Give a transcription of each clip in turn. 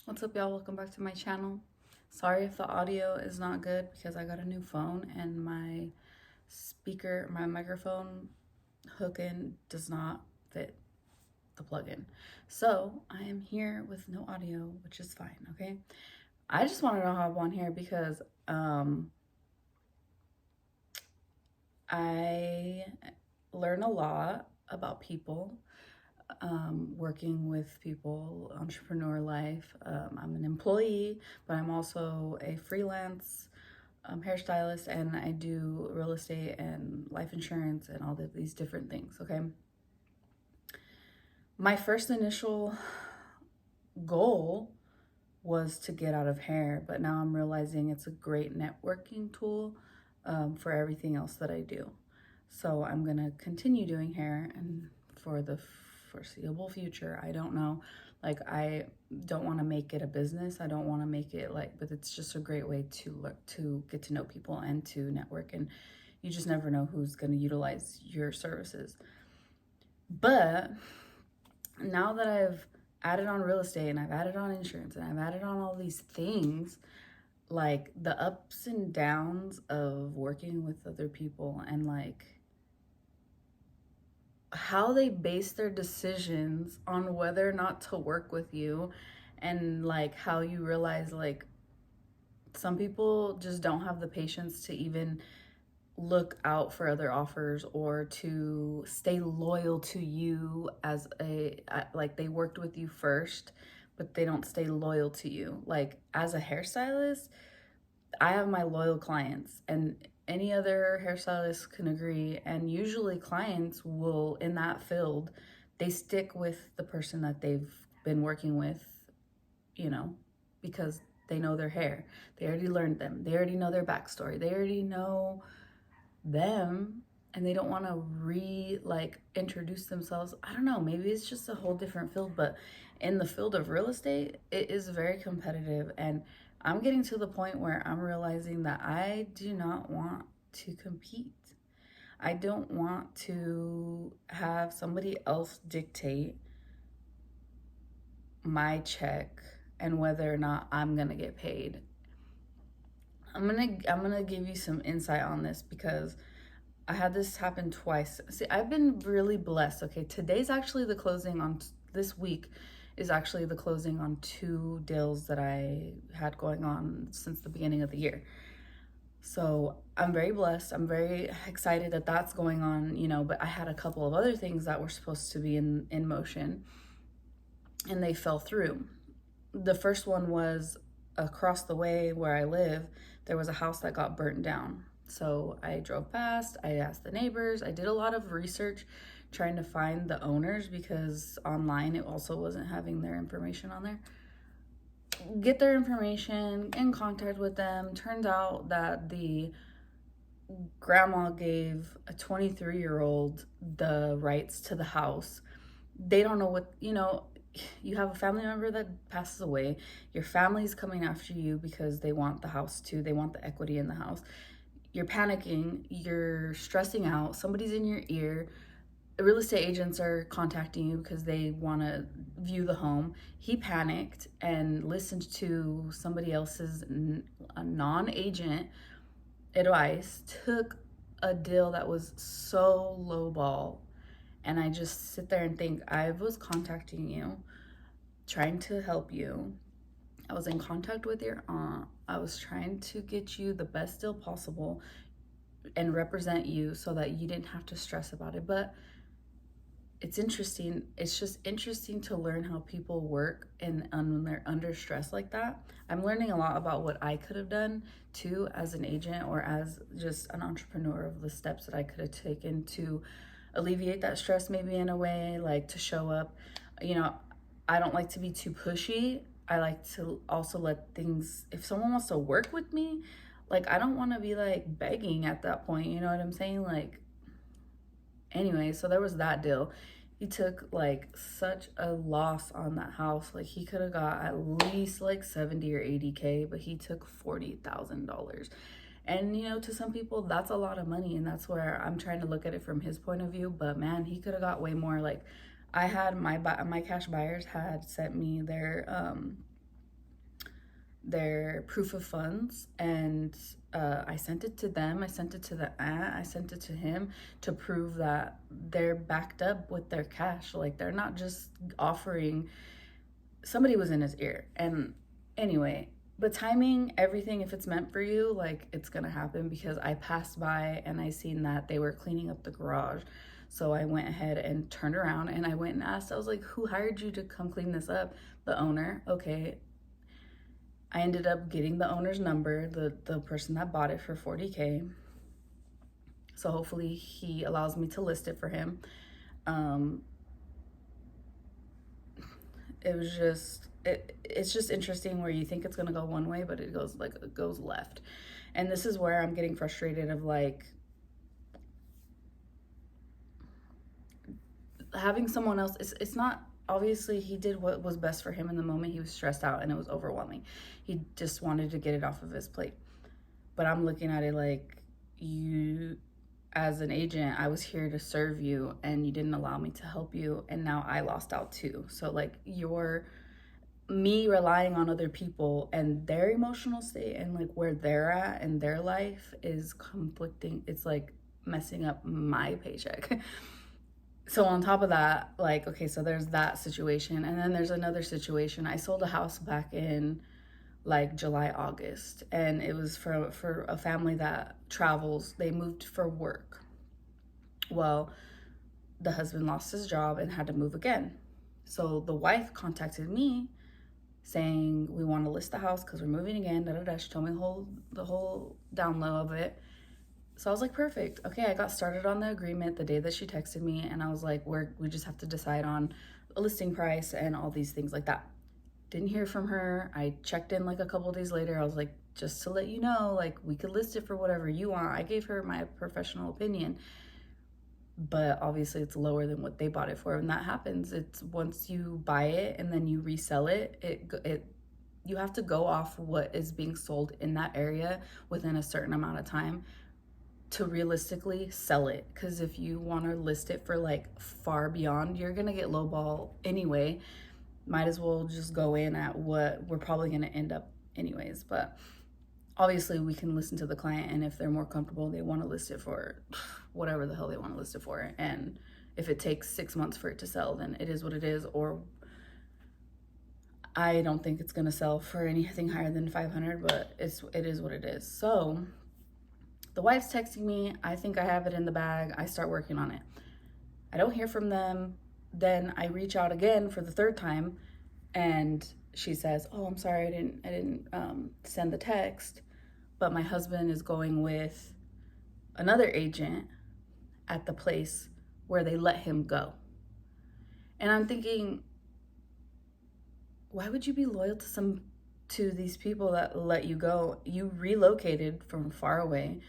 What's up, y'all? Welcome back to my channel. Sorry if the audio is not good because I got a new phone and my microphone hook in does not fit the plug-in. So I am here with no audio, which is fine, okay? I just wanted to hop on here because I learn a lot about people, working with people, entrepreneur life. I'm an employee, but I'm also a freelance hairstylist, and I do real estate and life insurance and all of these different things, okay? My first initial goal was to get out of hair, but now I'm realizing it's a great networking tool for everything else that I do. So I'm gonna continue doing hair, and for the foreseeable future, I don't know. Like, I don't want to make it a business. I don't want to make it like, but it's just a great way to get to know people and to network. And you just never know who's going to utilize your services. But now that I've added on real estate and I've added on insurance and I've added on all these things, like the ups and downs of working with other people and like how they base their decisions on whether or not to work with you, and like how you realize like some people just don't have the patience to even look out for other offers or to stay loyal to you as a like they worked with you first but they don't stay loyal to you. Like, as a hairstylist, I have my loyal clients, and any other hairstylist can agree. And usually, clients will, in that field, they stick with the person that they've been working with, you know, because they know their hair. They already learned them. They already know their backstory. They already know them, and they don't want to introduce themselves. I don't know, maybe it's just a whole different field, but in the field of real estate, it is very competitive, and I'm getting to the point where I'm realizing that I do not want to compete. I don't want to have somebody else dictate my check and whether or not I'm going to get paid. I'm going to give you some insight on this because I had this happen twice. See, I've been really blessed. Okay, today's actually the closing on this week is actually the closing on 2 deals that I had going on since the beginning of the year. So I'm very blessed. I'm very excited that that's going on, but I had a couple of other things that were supposed to be in motion, and they fell through. The first one was across the way where I live. There was a house that got burnt down. So I drove past, I asked the neighbors, I did a lot of research trying to find the owners because online it also wasn't having their information on there. Get their information, in contact with them. Turns out that the grandma gave a 23-year-old the rights to the house. They don't know what, you have a family member that passes away. Your family's coming after you because they want the house too. They want the equity in the house. You're panicking, you're stressing out, somebody's in your ear. The real estate agents are contacting you because they want to view the home. He panicked and listened to somebody else's non-agent advice, took a deal that was so low ball. And I just sit there and think, I was contacting you, trying to help you. I was in contact with your aunt. I was trying to get you the best deal possible and represent you so that you didn't have to stress about it. But it's interesting. It's just interesting to learn how people work and when they're under stress like that. I'm learning a lot about what I could have done too as an agent or as just an entrepreneur, of the steps that I could have taken to alleviate that stress, maybe in a way, like to show up. I don't like to be too pushy. I like to also let things, if someone wants to work with me, like, I don't want to be like begging at that point. You know what I'm saying? Like, anyway, so there was that deal. He took like such a loss on that house. Like, he could have got at least like 70 or 80K, but he took $40,000. And to some people that's a lot of money, and that's where I'm trying to look at it from his point of view. But man, he could have got way more. Like, I had my cash buyers had sent me their their proof of funds, and I sent it to them. I sent it to the aunt. I sent it to him to prove that they're backed up with their cash. Like, they're not just offering. Somebody was in his ear. And anyway, but timing, everything, if it's meant for you, like, it's gonna happen, because I passed by and I seen that they were cleaning up the garage. So I went ahead and turned around and I went and asked, I was like, who hired you to come clean this up? The owner. Okay. I ended up getting the owner's number, the person that bought it for $40K. So hopefully he allows me to list it for him. It was just, it's just interesting where you think it's gonna go one way, but it goes left. And this is where I'm getting frustrated of, like, having someone else. It's not, obviously he did what was best for him in the moment. He was stressed out and it was overwhelming. He just wanted to get it off of his plate. But I'm looking at it like, you, as an agent, I was here to serve you and you didn't allow me to help you, and now I lost out too. So, like, me relying on other people and their emotional state and, like, where they're at in their life is conflicting. It's like messing up my paycheck. So on top of that, like, okay, so there's that situation. And then there's another situation. I sold a house back in, like, July, August, and it was for a family that travels. They moved for work. Well, the husband lost his job and had to move again. So the wife contacted me saying, we want to list the house because we're moving again. Da, da, da. She told me the whole down low of it. So I was like, perfect. Okay, I got started on the agreement the day that she texted me, and I was like, we just have to decide on a listing price and all these things like that. Didn't hear from her. I checked in like a couple days later. I was like, just to let you know, like, we could list it for whatever you want. I gave her my professional opinion, but obviously it's lower than what they bought it for. And that happens. It's once you buy it and then you resell it, you have to go off what is being sold in that area within a certain amount of time to realistically sell it. Because if you want to list it for, like, far beyond, you're gonna get lowball anyway. Might as well just go in at what we're probably gonna end up anyways. But obviously we can listen to the client, and if they're more comfortable, they want to list it for whatever the hell they want to list it for. And if it takes 6 months for it to sell, then it is what it is. Or I don't think it's gonna sell for anything higher than 500, but it is what it is. So the wife's texting me. I think I have it in the bag. I start working on it. I don't hear from them. Then I reach out again for the third time, and she says, oh, I'm sorry, I didn't send the text, but my husband is going with another agent at the place where they let him go. And I'm thinking, why would you be loyal to these people that let you go? You relocated from far away.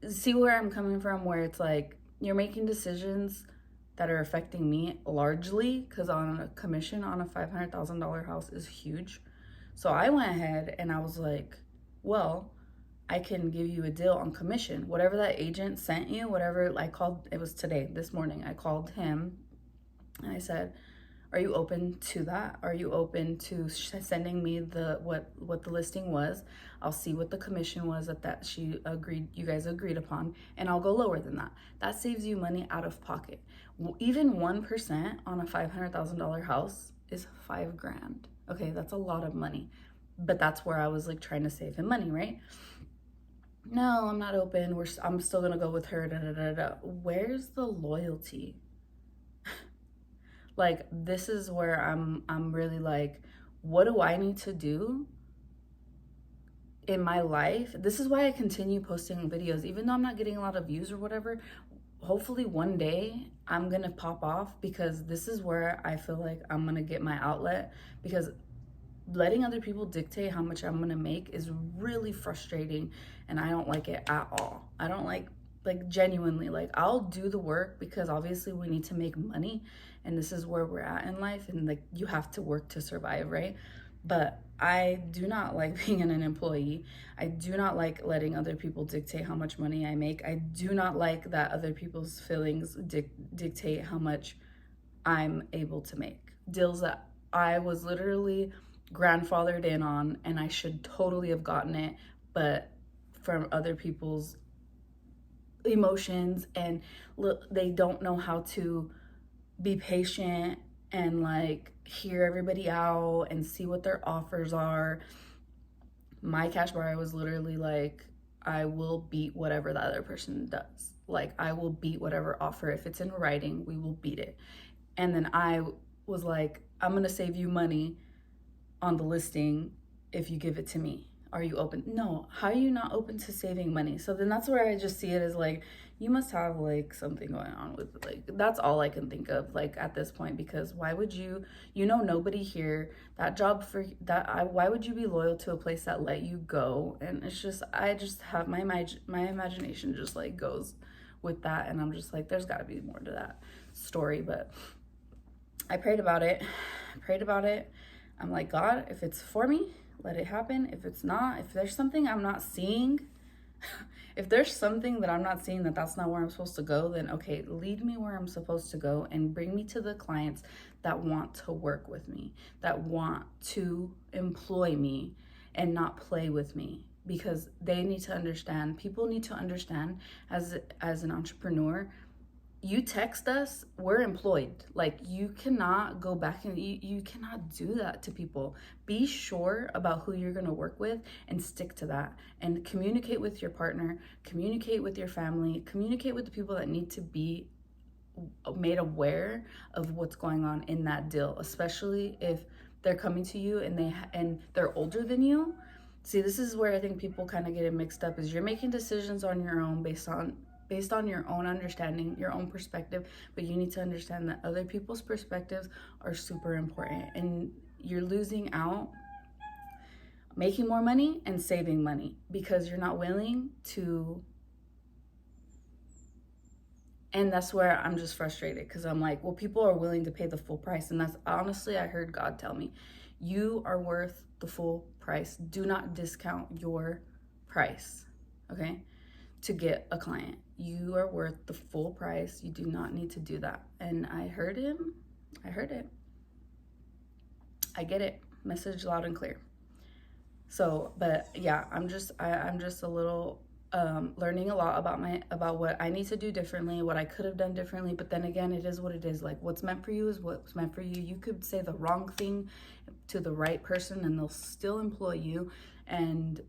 See where I'm coming from, where it's like, you're making decisions that are affecting me largely, because on a commission on a $500,000 house is huge. So I went ahead and I was like, well, I can give you a deal on commission. Whatever that agent sent you, whatever, I called, it was today, this morning, I called him and I said, are you open to that? Are you open to sending me what the listing was? I'll see what the commission was that you guys agreed upon, and I'll go lower than that. That saves you money out of pocket. Even 1% on a $500,000 house is $5,000. Okay, that's a lot of money, but that's where I was like trying to save him money, right? No, I'm not open. I'm still gonna go with her. Da, da, da, da. Where's the loyalty? Like, this is where I'm really like, what do I need to do in my life? This is why I continue posting videos, even though I'm not getting a lot of views or whatever. Hopefully one day I'm gonna pop off, because this is where I feel like I'm gonna get my outlet, because letting other people dictate how much I'm gonna make is really frustrating, and I don't like it at all. I don't like genuinely, like, I'll do the work because obviously we need to make money, and this is where we're at in life, and like, you have to work to survive, right? But I do not like being an employee. I do not like letting other people dictate how much money I make. I do not like that other people's feelings dictate how much I'm able to make. Deals that I was literally grandfathered in on, and I should totally have gotten it, but from other people's emotions, and they don't know how to be patient and like hear everybody out and see what their offers are. My cash buyer was literally like, I will beat whatever the other person does. Like, I will beat whatever offer. If it's in writing, we will beat it. And then I was like, I'm gonna save you money on the listing if you give it to me. Are you open? No. How are you not open to saving money? So then that's where I just see it as like, you must have like something going on with, like, that's all I can think of like at this point, because why would you, nobody here, that job for that, why would you be loyal to a place that let you go? And it's just, I just have my imagination just like goes with that, and I'm just like, there's got to be more to that story. But I prayed about it. I'm like, God, if it's for me, let it happen. If it's not, if there's something I'm not seeing, if there's something that I'm not seeing that's not where I'm supposed to go, then okay, lead me where I'm supposed to go and bring me to the clients that want to work with me, that want to employ me and not play with me. Because they need to understand, people need to understand, as an entrepreneur, you text us, we're employed. Like, you cannot go back and you cannot do that to people. Be sure about who you're going to work with and stick to that, and communicate with your partner, communicate with your family, communicate with the people that need to be made aware of what's going on in that deal, especially if they're coming to you and they're older than you. See, this is where I think people kind of get it mixed up, is you're making decisions on your own based on your own understanding, your own perspective, but you need to understand that other people's perspectives are super important, and you're losing out making more money and saving money because you're not willing to. And that's where I'm just frustrated, because I'm like, well, people are willing to pay the full price. And that's honestly, I heard God tell me, you are worth the full price. Do not discount your price, okay, to get a client. You are worth the full price. You do not need to do that. And I heard him. I heard it. I get it. Message loud and clear. So, but yeah, I'm just a little learning a lot about what I need to do differently, what I could have done differently. But then again, it is what it is. Like, what's meant for you is what's meant for you. You could say the wrong thing to the right person and they'll still employ you. And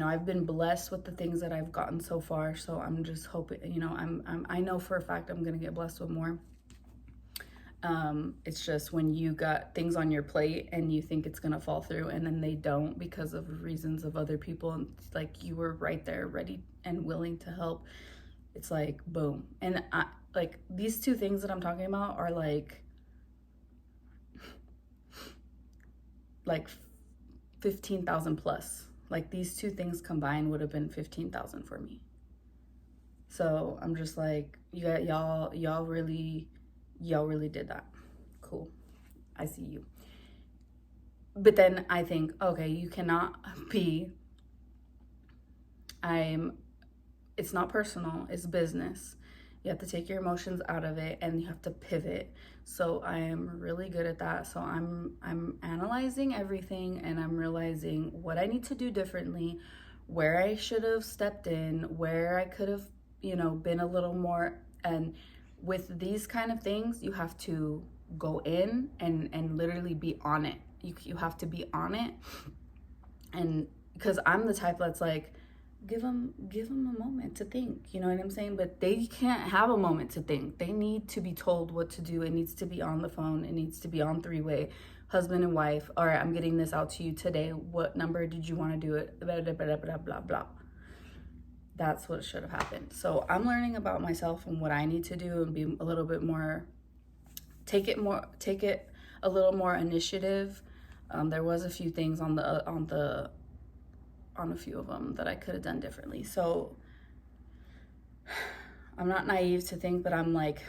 I've been blessed with the things that I've gotten so far. So I'm just hoping, I know for a fact I'm gonna get blessed with more. It's just when you got things on your plate and you think it's gonna fall through, and then they don't because of reasons of other people, and it's like you were right there ready and willing to help. It's like boom. And like these two things that I'm talking about are like 15,000 plus. Like, these two things combined would have been 15,000 for me. So I'm just like, y'all really did that. Cool. I see you. But then I think, okay, you cannot be, it's not personal, it's business. You have to take your emotions out of it and you have to pivot. So I am really good at that. So I'm analyzing everything, and I'm realizing what I need to do differently, where I should have stepped in, where I could have, been a little more. And with these kind of things, you have to go in and literally be on it. You have to be on it. And because I'm the type that's like, give them a moment to think, you know what I'm saying? But they can't have a moment to think. They need to be told what to do. It needs to be on the phone. It needs to be on three-way, husband and wife. All right, I'm getting this out to you today. What number did you want to do it? Blah, blah, blah, blah, blah, blah. That's what should have happened. So I'm learning about myself and what I need to do, and be a little bit more, take it a little more initiative. There was a few things on a few of them that I could have done differently. So I'm not naive to think that I'm like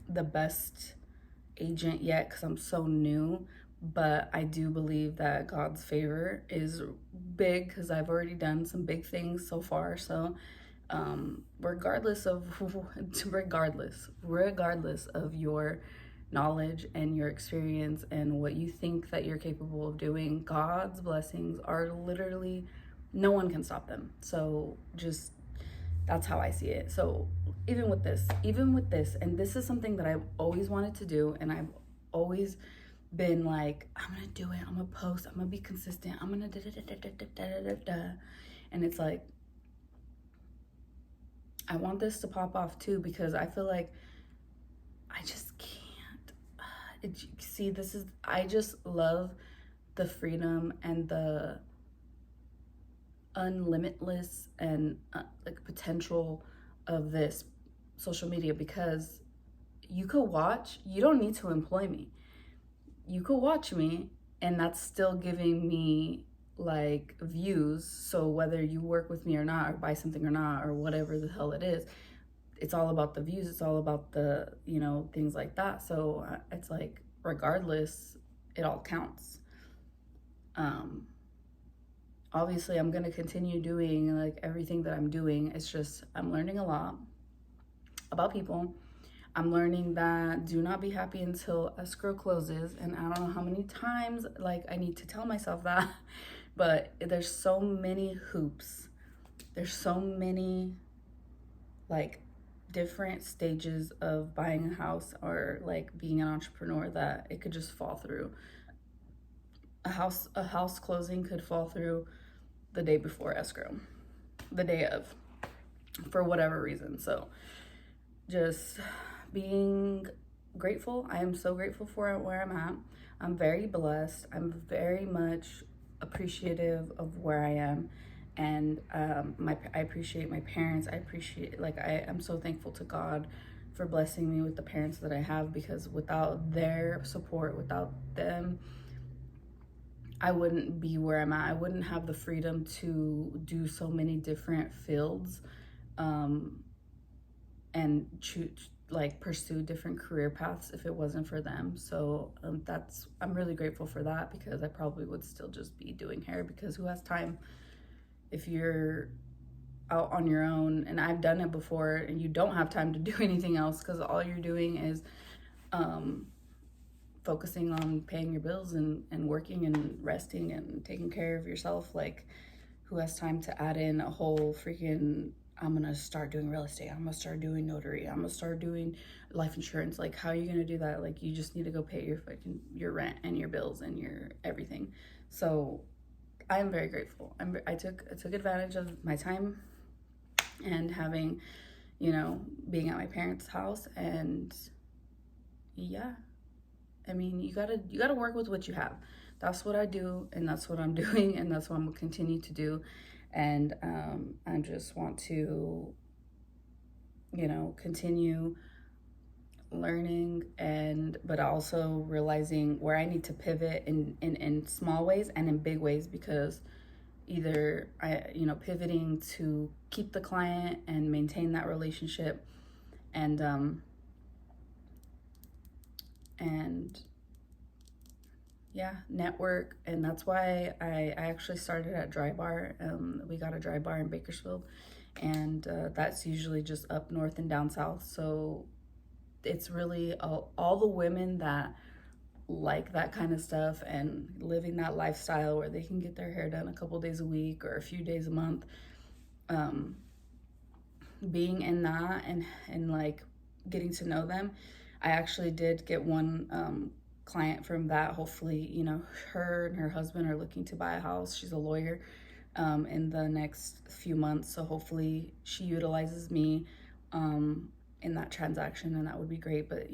the best agent yet, because I'm so new, but I do believe that God's favor is big, because I've already done some big things so far. So regardless of your knowledge and your experience and what you think that you're capable of doing, God's blessings are literally, no one can stop them. So just, that's how I see it. So even with this, and this is something that I've always wanted to do, and I've always been like, I'm gonna do it, I'm gonna post, I'm gonna be consistent, I'm gonna da da da da da da da da. And it's like, I want this to pop off too, because I feel like I just can't. See, I just love the freedom and the unlimitless and like potential of this social media, because you don't need to employ me. You could watch me, and that's still giving me like views. So whether you work with me or not, or buy something or not, or whatever the hell it is, it's all about the views. It's all about the, things like that. So it's like, regardless, it all counts. Obviously I'm going to continue doing like everything that I'm doing. It's just, I'm learning a lot about people. I'm learning that do not be happy until escrow closes. And I don't know how many times like I need to tell myself that, but there's so many hoops. There's so many like different stages of buying a house or like being an entrepreneur that it could just fall through. A house closing could fall through the day before escrow, the day of, for whatever reason. So just being grateful. I am so grateful for where I'm at. I'm very blessed. I'm very much appreciative of where I am. And I appreciate my parents. I'm so thankful to God for blessing me with the parents that I have, because without their support, without them, I wouldn't be where I'm at. I wouldn't have the freedom to do so many different fields, and pursue different career paths if it wasn't for them. So I'm really grateful for that, because I probably would still just be doing hair, because who has time if you're out on your own? And I've done it before, and you don't have time to do anything else, because all you're doing is focusing on paying your bills and working and resting and taking care of yourself. Like, who has time to add in a whole freaking, I'm gonna start doing real estate, I'm gonna start doing notary, I'm gonna start doing life insurance? Like, how are you gonna do that? Like, you just need to go pay your rent and your bills and your everything. So I am very grateful. I took advantage of my time and having, being at my parents' house. And yeah, I mean, you gotta work with what you have. That's what I do, and that's what I'm doing, and that's what I'm gonna continue to do. And I just want to, continue learning, but also realizing where I need to pivot in small ways and in big ways, because either pivoting to keep the client and maintain that relationship, and yeah, network. And that's why I actually started at Dry Bar. We got a Dry Bar in Bakersfield, and that's usually just up north and down south. So it's really all the women that like that kind of stuff and living that lifestyle where they can get their hair done a couple days a week or a few days a month. Being in that and like getting to know them. I actually did get one client from that. Hopefully, her and her husband are looking to buy a house. She's a lawyer, in the next few months. So hopefully she utilizes me in that transaction, and that would be great. But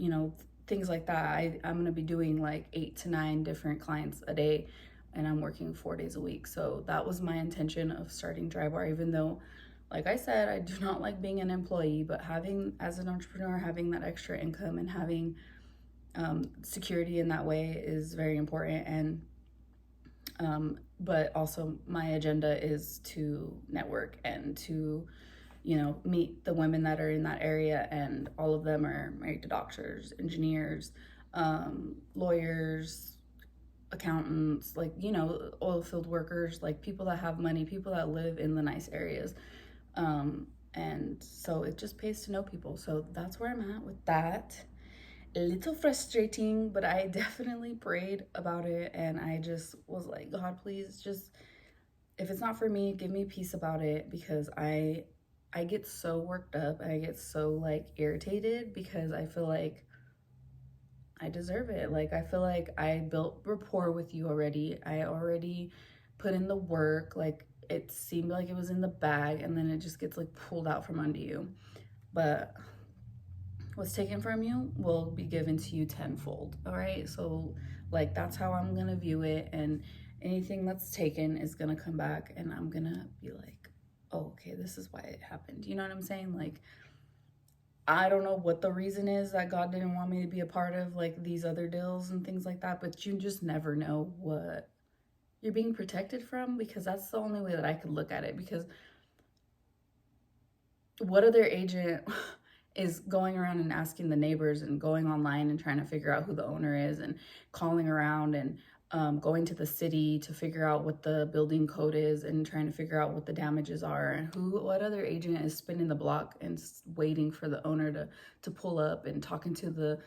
things like that, I'm going to be doing like 8 to 9 different clients a day, and I'm working 4 days a week. So that was my intention of starting Dry Bar, even though, like I said, I do not like being an employee. But as an entrepreneur, having that extra income and having security in that way is very important. And but also my agenda is to network and to meet the women that are in that area, and all of them are married to doctors, engineers, lawyers, accountants, like oil field workers, like people that have money, people that live in the nice areas. And so it just pays to know people. So that's where I'm at with that. a little frustrating, but I definitely prayed about it, and I just was like, God, please just, if it's not for me, give me peace about it, because I get so worked up and I get so like irritated because I feel like I deserve it. Like, I feel like I built rapport with you already. I already put in the work. Like, it seemed like it was in the bag, and then it just gets like pulled out from under you. But what's taken from you will be given to you tenfold. All right. So, like, that's how I'm going to view it. And anything that's taken is going to come back, and I'm going to be like, oh, okay, this is why it happened. You know what I'm saying? Like, I don't know what the reason is that God didn't want me to be a part of like these other deals and things like that, but you just never know what you're being protected from, because that's the only way that I could look at it. Because what other agent is going around and asking the neighbors and going online and trying to figure out who the owner is and calling around and going to the city to figure out what the building code is and trying to figure out what the damages are, and what other agent is spinning the block and waiting for the owner to pull up and talking to the,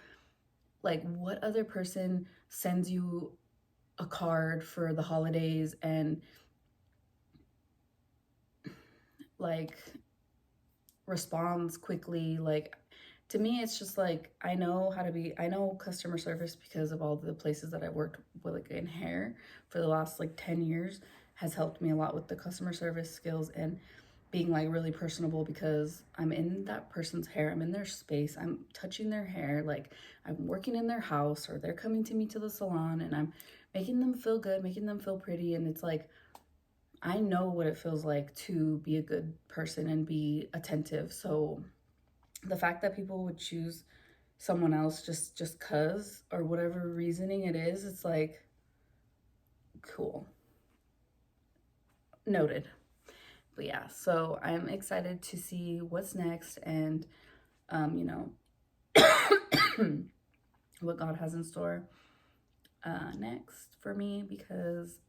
like, what other person sends you a card for the holidays and like responds quickly. Like, to me it's just like, I know customer service because of all the places that I worked with, like in hair for the last like 10 years, has helped me a lot with the customer service skills and being like really personable, because I'm in that person's hair, I'm in their space, I'm touching their hair, like I'm working in their house, or they're coming to me to the salon, and I'm making them feel good, making them feel pretty. And it's like, I know what it feels like to be a good person and be attentive. So the fact that people would choose someone else just cuz, or whatever reasoning it is, it's like, cool. Noted. But yeah, so I'm excited to see what's next, and you know, what God has in store next for me, because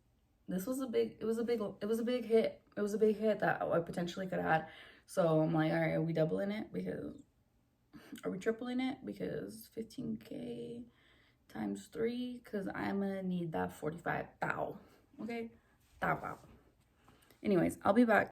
this was a big, it was a big, it was a big hit. It was a big hit that I potentially could have had. So I'm like, all right, are we doubling it? Because, are we tripling it? Because 15K times 3, because I'm gonna need that 45 thou. Okay, thou wow. Anyways, I'll be back.